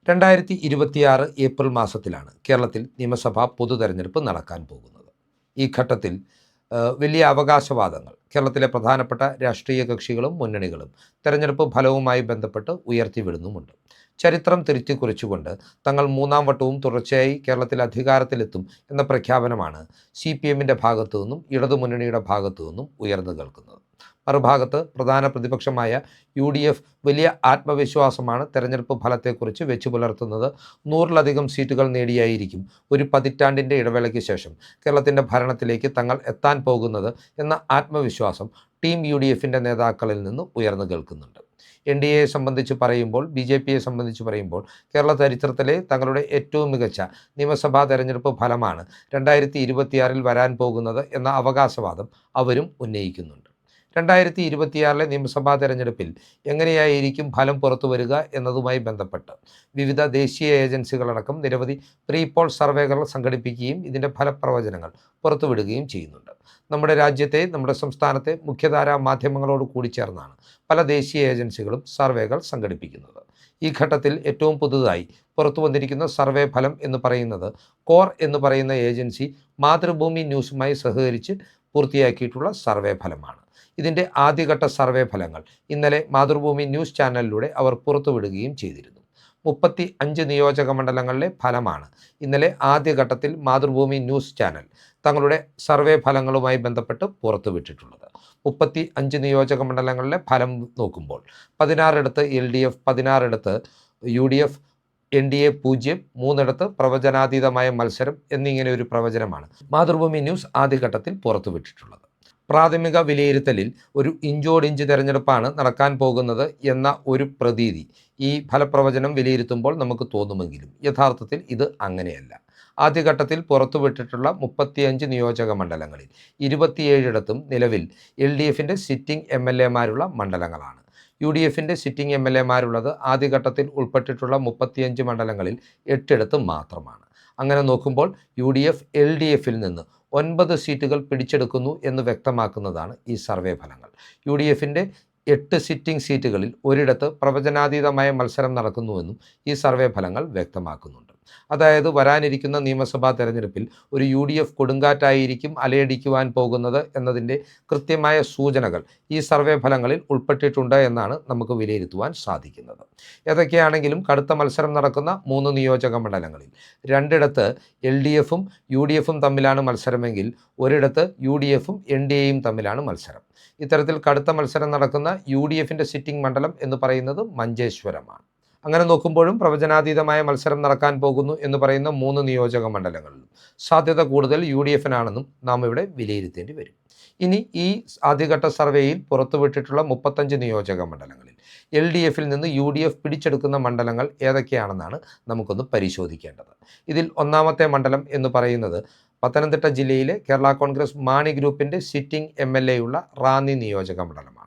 2026 April മാസത്തിലാണ് കേരളത്തിൽ നിയമസഭാ പൊതുതെരഞ്ഞെടുപ്പ് നടക്കാൻ പോകുന്നത്. ഈ ഘട്ടത്തിൽ വലിയ അവകാശവാദങ്ങൾ കേരളത്തിലെ പ്രധാനപ്പെട്ട രാഷ്ട്രീയ കക്ഷികളും മുന്നണികളും തെരഞ്ഞെടുപ്പ് ഫലവുമായി ബന്ധപ്പെട്ട് ഉയർത്തിവിടുന്നുമുണ്ട്. ചരിത്രം തിരുത്തിക്കുറിച്ചുകൊണ്ട് തങ്ങൾ മൂന്നാം വട്ടവും തുടർച്ചയായി കേരളത്തിൽ അധികാരത്തിലെത്തും എന്ന പ്രഖ്യാപനമാണ് CPMൻ്റെ ഭാഗത്തു നിന്നും ഇടതുമുന്നണിയുടെ ഭാഗത്തു നിന്നും ഉയർന്നു കേൾക്കുന്നത്. മറുഭാഗത്ത് പ്രധാന പ്രതിപക്ഷമായ UDF വലിയ ആത്മവിശ്വാസമാണ് തെരഞ്ഞെടുപ്പ് ഫലത്തെക്കുറിച്ച് വെച്ചു പുലർത്തുന്നത്. 100-ലധികം സീറ്റുകൾ നേടിയായിരിക്കും ഒരു പതിറ്റാണ്ടിൻ്റെ ഇടവേളയ്ക്ക് ശേഷം കേരളത്തിൻ്റെ ഭരണത്തിലേക്ക് തങ്ങൾ എത്താൻ പോകുന്നത് എന്ന ആത്മവിശ്വാസം ടീം UDFൻ്റെ നേതാക്കളിൽ നിന്ന് ഉയർന്നു കേൾക്കുന്നുണ്ട്. NDAയെ സംബന്ധിച്ച് പറയുമ്പോൾ, BJPയെ സംബന്ധിച്ച് പറയുമ്പോൾ കേരള ചരിത്രത്തിലെ തങ്ങളുടെ ഏറ്റവും മികച്ച നിയമസഭാ തെരഞ്ഞെടുപ്പ് ഫലമാണ് 2026 വരാൻ പോകുന്നത് എന്ന അവകാശവാദം അവരും ഉന്നയിക്കുന്നുണ്ട്. 2026 നിയമസഭാ തെരഞ്ഞെടുപ്പിൽ എങ്ങനെയായിരിക്കും ഫലം പുറത്തു വരിക എന്നതുമായി ബന്ധപ്പെട്ട് വിവിധ ദേശീയ ഏജൻസികളടക്കം നിരവധി പ്രീപോൾ സർവേകൾ സംഘടിപ്പിക്കുകയും ഇതിൻ്റെ ഫലപ്രവചനങ്ങൾ പുറത്തുവിടുകയും ചെയ്യുന്നുണ്ട്. നമ്മുടെ രാജ്യത്തെ, നമ്മുടെ സംസ്ഥാനത്തെ മുഖ്യധാരാ മാധ്യമങ്ങളോട് കൂടി ചേർന്നാണ് പല ദേശീയ ഏജൻസികളും സർവേകൾ സംഘടിപ്പിക്കുന്നത്. ഈ ഘട്ടത്തിൽ ഏറ്റവും പുതുതായി പുറത്തു വന്നിരിക്കുന്ന സർവേ ഫലം എന്ന് പറയുന്നത് കോർ എന്ന് പറയുന്ന ഏജൻസി മാതൃഭൂമി ന്യൂസുമായി സഹകരിച്ച് പൂർത്തിയാക്കിയിട്ടുള്ള സർവേ ഫലമാണ്. ഇതിൻ്റെ ആദ്യഘട്ട സർവേ ഫലങ്ങൾ ഇന്നലെ മാതൃഭൂമി ന്യൂസ് ചാനലിലൂടെ അവർ പുറത്തുവിടുകയും ചെയ്തിരുന്നു. 35 നിയോജക മണ്ഡലങ്ങളിലെ ഫലമാണ് ഇന്നലെ ആദ്യഘട്ടത്തിൽ മാതൃഭൂമി ന്യൂസ് ചാനൽ തങ്ങളുടെ സർവേ ഫലങ്ങളുമായി ബന്ധപ്പെട്ട് പുറത്തുവിട്ടിട്ടുള്ളത്. 35 നിയോജക മണ്ഡലങ്ങളിലെ ഫലം നോക്കുമ്പോൾ 16 LDF, 16 UDF, NDA 0, 3 പ്രവചനാതീതമായ മത്സരം എന്നിങ്ങനെ ഒരു പ്രവചനമാണ് മാതൃഭൂമി ന്യൂസ് ആദ്യഘട്ടത്തിൽ പുറത്തുവിട്ടിട്ടുള്ളത്. പ്രാഥമിക വിലയിരുത്തലിൽ ഒരു ഇഞ്ചോടിഞ്ച് തെരഞ്ഞെടുപ്പാണ് നടക്കാൻ പോകുന്നത് എന്ന ഒരു പ്രതീതി ഈ ഫലപ്രവചനം വിലയിരുത്തുമ്പോൾ നമുക്ക് തോന്നുമെങ്കിലും യഥാർത്ഥത്തിൽ ഇത് അങ്ങനെയല്ല. ആദ്യഘട്ടത്തിൽ പുറത്തുവിട്ടിട്ടുള്ള 35 നിയോജക മണ്ഡലങ്ങളിൽ 27 നിലവിൽ LDFൻ്റെ സിറ്റിംഗ് MLAമാരുള്ള മണ്ഡലങ്ങളാണ്. UDFൻ്റെ സിറ്റിംഗ് MLAമാരുള്ളത് ആദ്യഘട്ടത്തിൽ ഉൾപ്പെട്ടിട്ടുള്ള 35 മണ്ഡലങ്ങളിൽ 8 മാത്രമാണ്. അങ്ങനെ നോക്കുമ്പോൾ UDF LDFിൽ നിന്ന് 9 സീറ്റുകൾ പിടിച്ചെടുക്കുന്നു എന്ന് വ്യക്തമാക്കുന്നതാണ് ഈ സർവേ ഫലങ്ങൾ. UDFൻ്റെ 8 സിറ്റിംഗ് സീറ്റുകളിൽ ഒരിടത്ത് പ്രവചനാതീതമായ മത്സരം നടക്കുന്നുവെന്നും ഈ സർവേ ഫലങ്ങൾ വ്യക്തമാക്കുന്നുണ്ട്. അതായത് വരാനിരിക്കുന്ന നിയമസഭാ തെരഞ്ഞെടുപ്പിൽ ഒരു UDF കൊടുങ്കാറ്റായിരിക്കും അലയടിക്കുവാൻ പോകുന്നത് എന്നതിൻ്റെ കൃത്യമായ സൂചനകൾ ഈ സർവേ ഫലങ്ങളിൽ ഉൾപ്പെട്ടിട്ടുണ്ട് എന്നാണ് നമുക്ക് വിലയിരുത്തുവാൻ സാധിക്കുന്നത്. ഏതൊക്കെയാണെങ്കിലും കടുത്ത മത്സരം നടക്കുന്ന 3 നിയോജക മണ്ഡലങ്ങളിൽ 2 LDFും UDFും തമ്മിലാണ് മത്സരമെങ്കിൽ ഒരിടത്ത് UDFും NDAയും തമ്മിലാണ് മത്സരം. ഇത്തരത്തിൽ കടുത്ത മത്സരം നടക്കുന്ന UDFൻ്റെ സിറ്റിംഗ് മണ്ഡലം എന്ന് പറയുന്നത് മഞ്ചേശ്വരമാണ്. അങ്ങനെ നോക്കുമ്പോഴും പ്രവചനാതീതമായ മത്സരം നടക്കാൻ പോകുന്നു എന്ന് പറയുന്ന 3 നിയോജക മണ്ഡലങ്ങളിലും സാധ്യത കൂടുതൽ UDFനാണെന്നും നാം ഇവിടെ വിലയിരുത്തേണ്ടി വരും. ഇനി ഈ ആദ്യഘട്ട സർവേയിൽ പുറത്തുവിട്ടിട്ടുള്ള 35 നിയോജക മണ്ഡലങ്ങളിൽ LDFിൽ നിന്ന് UDF പിടിച്ചെടുക്കുന്ന മണ്ഡലങ്ങൾ ഏതൊക്കെയാണെന്നാണ് നമുക്കൊന്ന് പരിശോധിക്കേണ്ടത്. ഇതിൽ ഒന്നാമത്തെ മണ്ഡലം എന്ന് പറയുന്നത് പത്തനംതിട്ട ജില്ലയിലെ കേരള കോൺഗ്രസ് മാണി ഗ്രൂപ്പിൻ്റെ സിറ്റിംഗ് MLAയുള്ള റാന്നി നിയോജക മണ്ഡലമാണ്.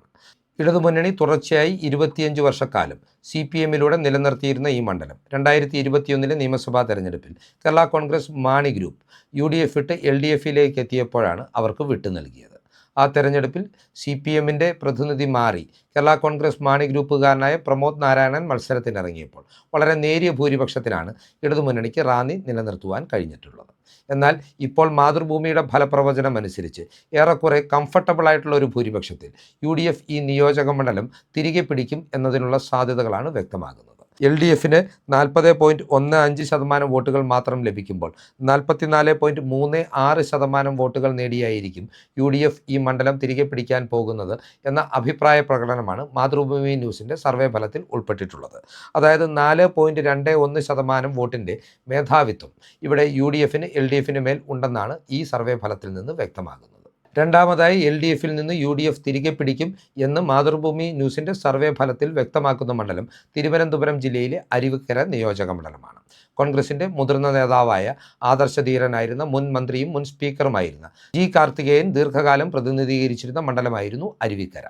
ഇടതുമുന്നണി തുടർച്ചയായി 25 വർഷക്കാലം CPMലൂടെ നിലനിർത്തിയിരുന്ന ഈ മണ്ഡലം 2021 നിയമസഭാ തെരഞ്ഞെടുപ്പിൽ കേരള കോൺഗ്രസ് മാണി ഗ്രൂപ്പ് UDF വിട്ട് LDFിലേക്ക് എത്തിയപ്പോഴാണ് അവർക്ക് വിട്ടു നൽകിയത്. ആ തെരഞ്ഞെടുപ്പിൽ CPMൻ്റെ പ്രതിനിധി മാറി കേരള കോൺഗ്രസ് മാണി ഗ്രൂപ്പുകാരനായ പ്രമോദ് നാരായണൻ മത്സരത്തിനിറങ്ങിയപ്പോൾ വളരെ നേരിയ ഭൂരിപക്ഷത്തിലാണ് ഇടതുമുന്നണിക്ക് റാന്നി നിലനിർത്തുവാൻ കഴിഞ്ഞിട്ടുള്ളത്. എന്നാൽ ഇപ്പോൾ മാതൃഭൂമിയുടെ ഫലപ്രവചനം അനുസരിച്ച് ഏറെക്കുറെ കംഫർട്ടബിളായിട്ടുള്ള ഒരു ഭൂരിപക്ഷത്തിൽ UDF ഈ നിയോജക മണ്ഡലം തിരികെ പിടിക്കും എന്നതിനുള്ള സാധ്യതകളാണ് വ്യക്തമാകുന്നത്. LDFന് 40.15% വോട്ടുകൾ മാത്രം ലഭിക്കുമ്പോൾ 44.36% വോട്ടുകൾ നേടിയായിരിക്കും UDF ഈ മണ്ഡലം തിരികെ പിടിക്കാൻ പോകുന്നത് എന്ന അഭിപ്രായ പ്രകടനമാണ് മാതൃഭൂമി ന്യൂസിൻ്റെ സർവേ ഫലത്തിൽ ഉൾപ്പെട്ടിട്ടുള്ളത്. അതായത് 4.21% വോട്ടിൻ്റെ മേധാവിത്വം ഇവിടെ UDFന് LDFന് മേൽ ഉണ്ടെന്നാണ് ഈ സർവേ ഫലത്തിൽ നിന്ന് വ്യക്തമാകുന്നത്. രണ്ടാമതായി LDFിൽ നിന്ന് UDF തിരികെ പിടിക്കും എന്ന് മാതൃഭൂമി ന്യൂസിൻ്റെ സർവേ ഫലത്തിൽ വ്യക്തമാക്കുന്ന മണ്ഡലം തിരുവനന്തപുരം ജില്ലയിലെ അരുവിക്കര നിയോജക മണ്ഡലമാണ്. കോൺഗ്രസിൻ്റെ മുതിർന്ന നേതാവായ ആദർശധീരനായിരുന്ന മുൻ മന്ത്രിയും മുൻ സ്പീക്കറുമായിരുന്ന G. കാർത്തികേയൻ ദീർഘകാലം പ്രതിനിധീകരിച്ചിരുന്ന മണ്ഡലമായിരുന്നു അരുവിക്കര.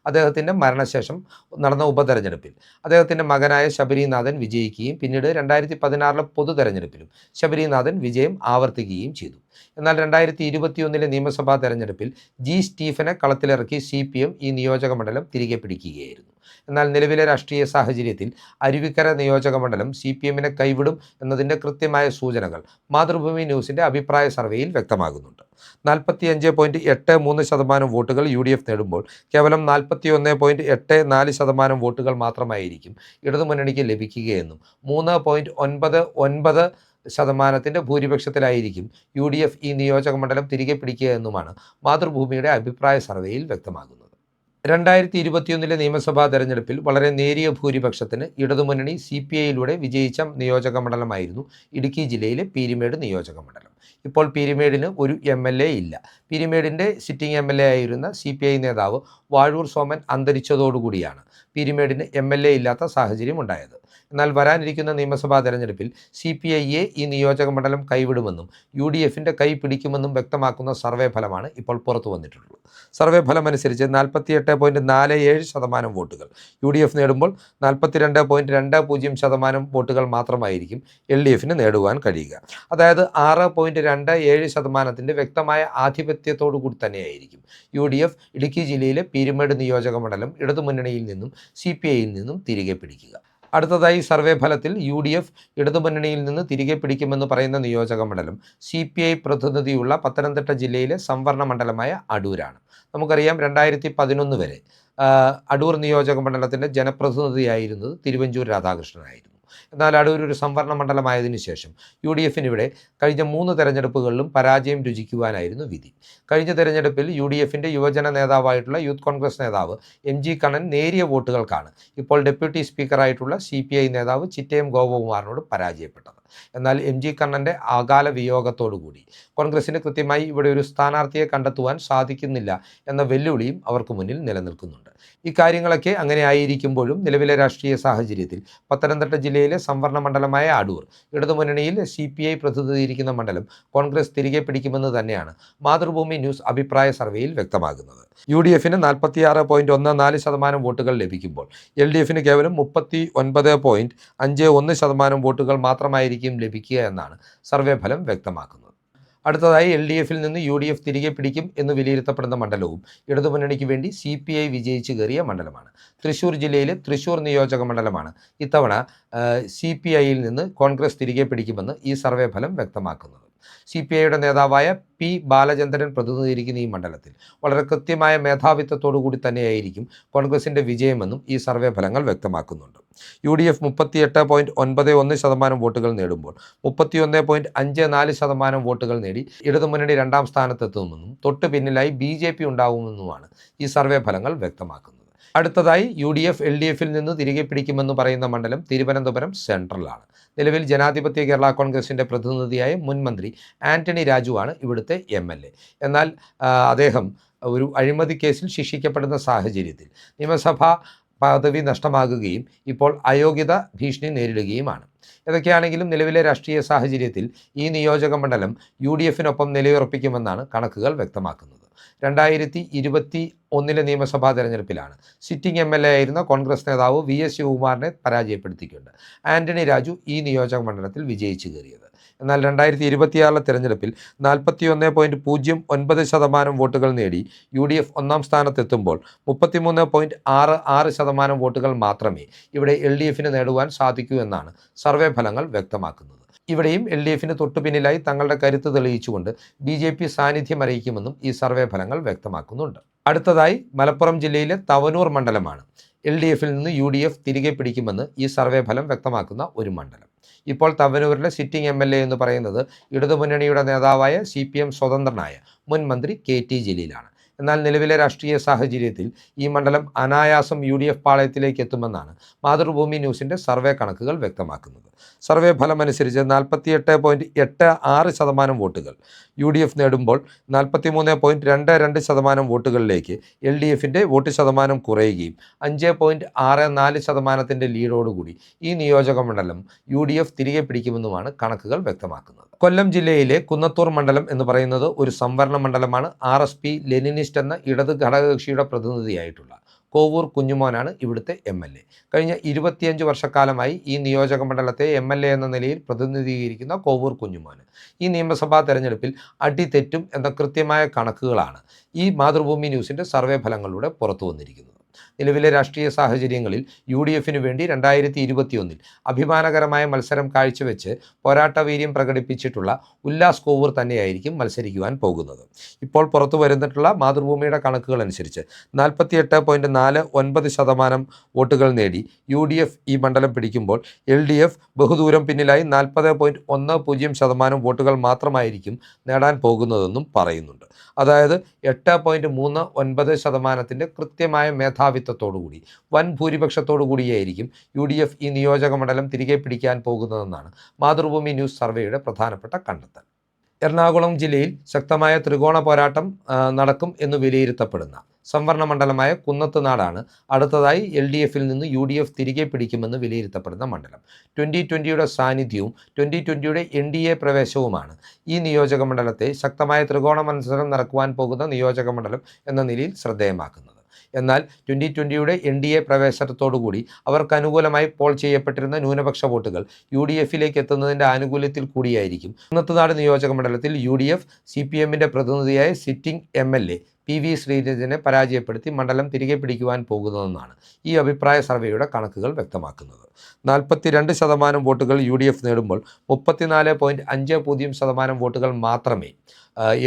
അദ്ദേഹത്തിൻ്റെ മരണശേഷം നടന്ന ഉപതെരഞ്ഞെടുപ്പിൽ അദ്ദേഹത്തിൻ്റെ മകനായ ശബരിനാഥൻ വിജയിക്കുകയും പിന്നീട് 2016 പൊതുതെരഞ്ഞെടുപ്പിലും ശബരിനാഥൻ വിജയം ആവർത്തിക്കുകയും ചെയ്തു. എന്നാൽ 2021 നിയമസഭാ തെരഞ്ഞെടുപ്പിൽ G. സ്റ്റീഫനെ കളത്തിലിറക്കി CPM ഈ നിയോജക മണ്ഡലം തിരികെ പിടിക്കുകയായിരുന്നു. എന്നാൽ നിലവിലെ രാഷ്ട്രീയ സാഹചര്യത്തിൽ അരുവിക്കര നിയോജക മണ്ഡലം CPM കൈവിടും എന്നതിൻ്റെ കൃത്യമായ സൂചനകൾ മാതൃഭൂമി ന്യൂസിൻ്റെ അഭിപ്രായ സർവേയിൽ വ്യക്തമാകുന്നുണ്ട്. 45.83% വോട്ടുകൾ UDF നേടുമ്പോൾ കേവലം 41.84% വോട്ടുകൾ മാത്രമായിരിക്കും ഇടതുമുന്നണിക്ക് ലഭിക്കുകയെന്നും 3.99% ഭൂരിപക്ഷത്തിലായിരിക്കും UDF ഈ നിയോജക മണ്ഡലം തിരികെ പിടിക്കുക എന്നുമാണ് മാതൃഭൂമിയുടെ അഭിപ്രായ സർവേയിൽ വ്യക്തമാകുന്നത്. 2021 നിയമസഭാ തെരഞ്ഞെടുപ്പിൽ വളരെ നേരിയ ഭൂരിപക്ഷത്തിന് ഇടതുമുന്നണി CPIയിലൂടെ വിജയിച്ച നിയോജക മണ്ഡലമായിരുന്നു ഇടുക്കി ജില്ലയിലെ പീരുമേട് നിയോജക മണ്ഡലം. ഇപ്പോൾ പീരുമേടിന് ഒരു MLA ഇല്ല. പീരുമേടിൻ്റെ സിറ്റിംഗ് MLA ആയിരുന്ന CPI നേതാവ് വാഴൂർ സോമൻ അന്തരിച്ചതോടുകൂടിയാണ് പീരുമേടിന് MLA ഇല്ലാത്ത സാഹചര്യം ഉണ്ടായത്. എന്നാൽ വരാനിരിക്കുന്ന നിയമസഭാ തെരഞ്ഞെടുപ്പിൽ CPIയെ ഈ നിയോജക മണ്ഡലം കൈവിടുമെന്നും UDFൻ്റെ കൈ പിടിക്കുമെന്നും വ്യക്തമാക്കുന്ന സർവേ ഫലമാണ് ഇപ്പോൾ പുറത്തു വന്നിട്ടുള്ളത്. സർവേ ഫലമനുസരിച്ച് 48.47% വോട്ടുകൾ UDF നേടുമ്പോൾ 42.20% വോട്ടുകൾ മാത്രമായിരിക്കും LDFന് നേടുവാൻ കഴിയുക. അതായത് 6.27% വ്യക്തമായ ആധിപത്യത്തോടു കൂടി തന്നെയായിരിക്കും UDF ഇടുക്കി ജില്ലയിലെ പീരുമേട് നിയോജക മണ്ഡലം ഇടതുമുന്നണിയിൽ നിന്നും CPIയിൽ നിന്നും തിരികെ പിടിക്കുക. അടുത്തതായി സർവേ ഫലത്തിൽ UDF ഇടതുമുന്നണിയിൽ നിന്ന് തിരികെ പിടിക്കുമെന്ന് പറയുന്ന നിയോജക മണ്ഡലം CPI പ്രതിനിധിയുള്ള പത്തനംതിട്ട ജില്ലയിലെ സംവരണ മണ്ഡലമായ അടൂരാണ്. നമുക്കറിയാം 2011 വരെ അടൂർ നിയോജക മണ്ഡലത്തിൻ്റെ ജനപ്രതിനിധിയായിരുന്നത് തിരുവഞ്ചൂർ രാധാകൃഷ്ണനായിരുന്നു. എന്നാൽ അടൂർ ഒരു സംവരണ മണ്ഡലമായതിനു ശേഷം UDFനിവിടെ കഴിഞ്ഞ 3 തെരഞ്ഞെടുപ്പുകളിലും പരാജയം രുചിക്കുവാനായിരുന്നു വിധി. കഴിഞ്ഞ തെരഞ്ഞെടുപ്പിൽ UDFൻ്റെ യുവജന നേതാവായിട്ടുള്ള യൂത്ത് കോൺഗ്രസ് നേതാവ് MG കണ്ണൻ നേരിയ വോട്ടുകൾക്കാണ് ഇപ്പോൾ ഡെപ്യൂട്ടി സ്പീക്കറായിട്ടുള്ള CPI നേതാവ് ചിറ്റയം ഗോപകുമാറിനോട് പരാജയപ്പെട്ടത്. എന്നാൽ MG കണ്ണൻ്റെ അകാല വിയോഗത്തോടുകൂടി കോൺഗ്രസിന് കൃത്യമായി ഇവിടെ ഒരു സ്ഥാനാർത്ഥിയെ കണ്ടെത്തുവാൻ സാധിക്കുന്നില്ല എന്ന വെല്ലുവിളിയും അവർക്ക് മുന്നിൽ നിലനിൽക്കുന്നുണ്ട്. ഇക്കാര്യങ്ങളൊക്കെ അങ്ങനെ ആയിരിക്കുമ്പോഴും നിലവിലെ രാഷ്ട്രീയ സാഹചര്യത്തിൽ പത്തനംതിട്ട ജില്ലയിലെ സംവരണ മണ്ഡലമായ അടൂർ ഇടതുമുന്നണിയിൽ CPI പ്രതിനിധീകരിക്കുന്ന മണ്ഡലം കോൺഗ്രസ് തിരികെ പിടിക്കുമെന്ന് തന്നെയാണ് മാതൃഭൂമി ന്യൂസ് അഭിപ്രായ സർവേയിൽ വ്യക്തമാകുന്നത്. UDFന് 46.14% വോട്ടുകൾ ലഭിക്കുമ്പോൾ LDFന് കേവലം 39.51% വോട്ടുകൾ മാത്രമായിരിക്കും ലഭിക്കുക എന്നാണ് സർവേ ഫലം വ്യക്തമാക്കുന്നത്. അടുത്തതായി LDFൽ നിന്ന് UDF തിരികെ പിടിക്കും എന്ന് വിലയിരുത്തപ്പെടുന്ന മണ്ഡലവും ഇടതുമുന്നണിക്ക് വേണ്ടി CPI വിജയിച്ചു കയറിയ മണ്ഡലമാണ്. തൃശ്ശൂർ ജില്ലയിലെ തൃശ്ശൂർ നിയോജക മണ്ഡലമാണ് ഇത്തവണ CPIയിൽ നിന്ന് കോൺഗ്രസ് തിരികെ പിടിക്കുമെന്ന് ഈ സർവേ ഫലം വ്യക്തമാക്കുന്നത്. CPIയുടെ നേതാവായ P. ബാലചന്ദ്രൻ പ്രതിനിധീകരിക്കുന്ന ഈ മണ്ഡലത്തിൽ വളരെ കൃത്യമായ മേധാവിത്വത്തോടു കൂടി തന്നെയായിരിക്കും കോൺഗ്രസിൻ്റെ വിജയമെന്നും ഈ സർവേ ഫലങ്ങൾ വ്യക്തമാക്കുന്നുണ്ട്. UDF 38.91% വോട്ടുകൾ നേടുമ്പോൾ 31.54% വോട്ടുകൾ നേടി ഇടതുമുന്നണി 2ാം സ്ഥാനത്തെത്തുമെന്നും തൊട്ടു പിന്നിലായി BJP ഉണ്ടാവുമെന്നുമാണ് ഈ സർവേ ഫലങ്ങൾ വ്യക്തമാക്കുന്നത്. അടുത്തതായി UDF LDFൽ നിന്ന് തിരികെ പിടിക്കുമെന്ന് പറയുന്ന മണ്ഡലം തിരുവനന്തപുരം സെൻട്രലാണ്. നിലവിൽ ജനാധിപത്യ കേരള കോൺഗ്രസിൻ്റെ പ്രതിനിധിയായ മുൻ മന്ത്രി ആന്റണി രാജുവാണ് ഇവിടുത്തെ MLA. എന്നാൽ അദ്ദേഹം ഒരു അഴിമതി കേസിൽ ശിക്ഷിക്കപ്പെടുന്ന സാഹചര്യത്തിൽ നിയമസഭാ പദവി നഷ്ടമാകുകയും ഇപ്പോൾ അയോഗ്യത ഭീഷണി നേരിടുകയുമാണ്. ഇതൊക്കെയാണെങ്കിലും നിലവിലെ രാഷ്ട്രീയ സാഹചര്യത്തിൽ ഈ നിയോജക മണ്ഡലം UDFനൊപ്പം നിലയുറപ്പിക്കുമെന്നാണ് കണക്കുകൾ വ്യക്തമാക്കുന്നത്. 2021 നിയമസഭാ തെരഞ്ഞെടുപ്പിലാണ് സിറ്റിംഗ് MLA ആയിരുന്ന കോൺഗ്രസ് നേതാവ് VS ശിവകുമാറിനെ പരാജയപ്പെടുത്തിക്കൊണ്ട് ആന്റണി രാജു ഈ നിയോജക മണ്ഡലത്തിൽ വിജയിച്ചു കയറിയത്. എന്നാൽ 2026 തെരഞ്ഞെടുപ്പിൽ 41.09% വോട്ടുകൾ നേടി UDF 1ാം സ്ഥാനത്തെത്തുമ്പോൾ 33.66% വോട്ടുകൾ മാത്രമേ ഇവിടെ LDFന് നേടുവാൻ സാധിക്കൂ എന്നാണ് സർവേ ഫലങ്ങൾ വ്യക്തമാക്കുന്നത്. ഇവിടെയും LDFന് തൊട്ടുപിന്നിലായി തങ്ങളുടെ കരുത്ത് തെളിയിച്ചുകൊണ്ട് BJP സാന്നിധ്യം അറിയിക്കുമെന്നും ഈ സർവേ ഫലങ്ങൾ വ്യക്തമാക്കുന്നുണ്ട്. അടുത്തതായി മലപ്പുറം ജില്ലയിലെ തവനൂർ മണ്ഡലമാണ് LDFൽ നിന്ന് UDF തിരികെ പിടിക്കുമെന്ന് ഈ സർവേ ഫലം വ്യക്തമാക്കുന്ന ഒരു മണ്ഡലം. ഇപ്പോൾ തവനൂരിലെ സിറ്റിംഗ് MLA എന്ന് പറയുന്നത് ഇടതുമുന്നണിയുടെ നേതാവായ CPM സ്വതന്ത്രനായ മുൻ മന്ത്രി KT ജലീലാണ്. എന്നാൽ നിലവിലെ രാഷ്ട്രീയ സാഹചര്യത്തിൽ ഈ മണ്ഡലം അനായാസം UDF പാളയത്തിലേക്ക് എത്തുമെന്നാണ് മാതൃഭൂമി ന്യൂസിൻ്റെ സർവേ കണക്കുകൾ വ്യക്തമാക്കുന്നത്. സർവേ ഫലമനുസരിച്ച് 48.86% വോട്ടുകൾ UDF നേടുമ്പോൾ 43.22% വോട്ടുകളിലേക്ക് LDFൻ്റെ വോട്ട് ശതമാനം കുറയുകയും 5.64% ലീഡോടുകൂടി ഈ നിയോജക മണ്ഡലം UDF തിരികെ പിടിക്കുമെന്നുമാണ് കണക്കുകൾ വ്യക്തമാക്കുന്നത്. കൊല്ലം ജില്ലയിലെ കുന്നത്തൂർ മണ്ഡലം എന്ന് പറയുന്നത് ഒരു സംവരണ മണ്ഡലമാണ്. RSP ലെനിനിസ്റ്റ് എന്ന ഇടത് ഘടകകക്ഷിയുടെ പ്രതിനിധിയായിട്ടുള്ള കോവൂർ കുഞ്ഞുമോനാണ് ഇവിടുത്തെ MLA. കഴിഞ്ഞ 25 വർഷക്കാലമായി ഈ നിയോജക മണ്ഡലത്തെ MLA എന്ന നിലയിൽ പ്രതിനിധീകരിക്കുന്ന കോവൂർ കുഞ്ഞുമോന് ഈ നിയമസഭാ തെരഞ്ഞെടുപ്പിൽ അടിതെറ്റും എന്ന കൃത്യമായ കണക്കുകളാണ് ഈ മാതൃഭൂമി ന്യൂസിൻ്റെ സർവേ ഫലങ്ങളിലൂടെ പുറത്തു വന്നിരിക്കുന്നത്. നിലവിലെ രാഷ്ട്രീയ സാഹചര്യങ്ങളിൽ UDFന് വേണ്ടി 2021 അഭിമാനകരമായ മത്സരം കാഴ്ചവെച്ച് പോരാട്ടവീര്യം പ്രകടിപ്പിച്ചിട്ടുള്ള ഉല്ലാസ് കോവൂർ തന്നെയായിരിക്കും മത്സരിക്കുവാൻ പോകുന്നത്. ഇപ്പോൾ പുറത്തു വരുന്നിട്ടുള്ള മാതൃഭൂമിയുടെ കണക്കുകൾ അനുസരിച്ച് 48.49% വോട്ടുകൾ നേടി UDF ഈ മണ്ഡലം പിടിക്കുമ്പോൾ LDF ബഹുദൂരം പിന്നിലായി 40.10% വോട്ടുകൾ മാത്രമായിരിക്കും നേടാൻ പോകുന്നതെന്നും പറയുന്നുണ്ട്. അതായത് 8.39% കൃത്യമായ മേധാവിത്വത്തോടുകൂടി വൻ ഭൂരിപക്ഷത്തോടു കൂടിയായിരിക്കും UDF ഈ നിയോജക മണ്ഡലം തിരികെ പിടിക്കാൻ പോകുന്നതെന്നാണ് മാതൃഭൂമി ന്യൂസ് സർവേയുടെ പ്രധാനപ്പെട്ട കണ്ടെത്തൽ. എറണാകുളം ജില്ലയിൽ ശക്തമായ ത്രികോണ പോരാട്ടം നടക്കും എന്ന് വിലയിരുത്തപ്പെടുന്ന സംവരണ മണ്ഡലമായ കുന്നത്തുനാടാണ് അടുത്തതായി LDFൽ നിന്ന് UDF തിരികെ പിടിക്കുമെന്ന് വിലയിരുത്തപ്പെടുന്ന മണ്ഡലം. 2020യുടെ സാന്നിധ്യവും 2020യുടെ NDA പ്രവേശവുമാണ് ഈ നിയോജക മണ്ഡലത്തെ ശക്തമായ ത്രികോണ മത്സരം നടക്കുവാൻ പോകുന്ന നിയോജക മണ്ഡലം എന്ന നിലയിൽ ശ്രദ്ധേയമാക്കുന്നത്. എന്നാൽ 2020യുടെ NDA പ്രവേശനത്തോടുകൂടി അവർക്ക് അനുകൂലമായി പോൾ ചെയ്യപ്പെട്ടിരുന്ന ന്യൂനപക്ഷ വോട്ടുകൾ UDFലേക്ക് എത്തുന്നതിൻ്റെ ആനുകൂല്യത്തിൽ കൂടിയായിരിക്കും കുന്നത്തുനാട് നിയോജക മണ്ഡലത്തിൽ UDF CPMൻ്റെ പ്രതിനിധിയായ സിറ്റിംഗ് MLA PV ശ്രീരഞ്ജനെ പരാജയപ്പെടുത്തി മണ്ഡലം തിരികെ പിടിക്കുവാൻ പോകുന്നതെന്നാണ് ഈ അഭിപ്രായ സർവേയുടെ കണക്കുകൾ വ്യക്തമാക്കുന്നത്. 42% വോട്ടുകൾ UDF നേടുമ്പോൾ 34.50% വോട്ടുകൾ മാത്രമേ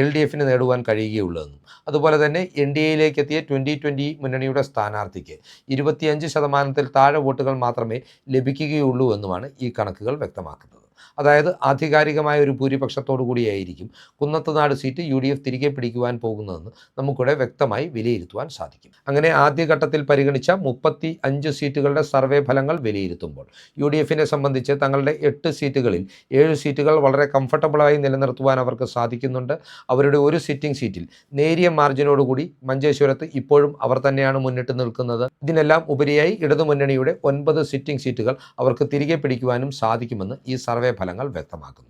LDFന് നേടുവാൻ കഴിയുകയുള്ളൂ. അതുപോലെ തന്നെ NDAയിലേക്ക് എത്തിയ 2020 മുന്നണിയുടെ സ്ഥാനാർത്ഥിക്ക് 25%-ൽ താഴെ വോട്ടുകൾ മാത്രമേ ലഭിക്കുകയുള്ളൂ എന്നുമാണ് ഈ കണക്കുകൾ വ്യക്തമാക്കുന്നത്. അതായത് ആധികാരികമായ ഒരു ഭൂരിപക്ഷത്തോടു കൂടിയായിരിക്കും കുന്നത്തുനാട് സീറ്റ് UDF തിരികെ പിടിക്കുവാൻ പോകുന്നതെന്ന് നമുക്കിവിടെ വ്യക്തമായി വിലയിരുത്തുവാൻ സാധിക്കും. അങ്ങനെ ആദ്യഘട്ടത്തിൽ പരിഗണിച്ച 35 സീറ്റുകളുടെ സർവേ ഫലങ്ങൾ വിലയിരുത്തുമ്പോൾ UDFനെ സംബന്ധിച്ച് തങ്ങളുടെ 8 സീറ്റുകളിൽ 7 സീറ്റുകൾ വളരെ കംഫർട്ടബിളായി നിലനിർത്തുവാൻ അവർക്ക് സാധിക്കുന്നുണ്ട്. അവരുടെ ഒരു സിറ്റിംഗ് സീറ്റിൽ നേരിയ മാർജിനോടുകൂടി മഞ്ചേശ്വരത്ത് ഇപ്പോഴും അവർ തന്നെയാണ് മുന്നിട്ട് നിൽക്കുന്നത്. ഇതിനെല്ലാം ഉപരിയായി ഇടതുമുന്നണിയുടെ 9 സിറ്റിംഗ് സീറ്റുകൾ അവർക്ക് തിരികെ പിടിക്കുവാനും സാധിക്കുമെന്ന് ഈ സർവേ ഫലങ്ങൾ വ്യക്തമാക്കുന്നുണ്ട്.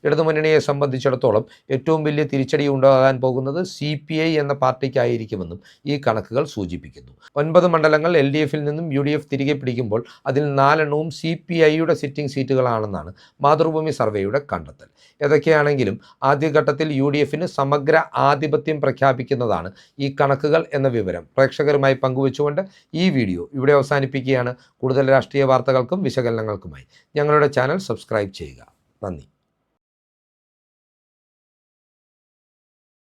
ഇടതുമുന്നണിയെ സംബന്ധിച്ചിടത്തോളം ഏറ്റവും വലിയ തിരിച്ചടി ഉണ്ടാകാൻ പോകുന്നത് CPI എന്ന പാർട്ടിക്കായിരിക്കുമെന്നും ഈ കണക്കുകൾ സൂചിപ്പിക്കുന്നു. 9 മണ്ഡലങ്ങൾ LDFൽ നിന്നും UDF തിരികെ പിടിക്കുമ്പോൾ അതിൽ 4 എണ്ണവും CPIയുടെ സിറ്റിംഗ് സീറ്റുകളാണെന്നാണ് മാതൃഭൂമി സർവേയുടെ കണ്ടെത്തൽ. ഏതൊക്കെയാണെങ്കിലും ആദ്യഘട്ടത്തിൽ UDFന് സമഗ്ര ആധിപത്യം പ്രഖ്യാപിക്കുന്നതാണ് ഈ കണക്കുകൾ എന്ന വിവരം പ്രേക്ഷകരുമായി പങ്കുവച്ചുകൊണ്ട് ഈ വീഡിയോ ഇവിടെ അവസാനിപ്പിക്കുകയാണ്. കൂടുതൽ രാഷ്ട്രീയ വാർത്തകൾക്കും വിശകലനങ്ങൾക്കുമായി ഞങ്ങളുടെ ചാനൽ സബ്സ്ക്രൈബ് ചെയ്യുക. നന്ദി.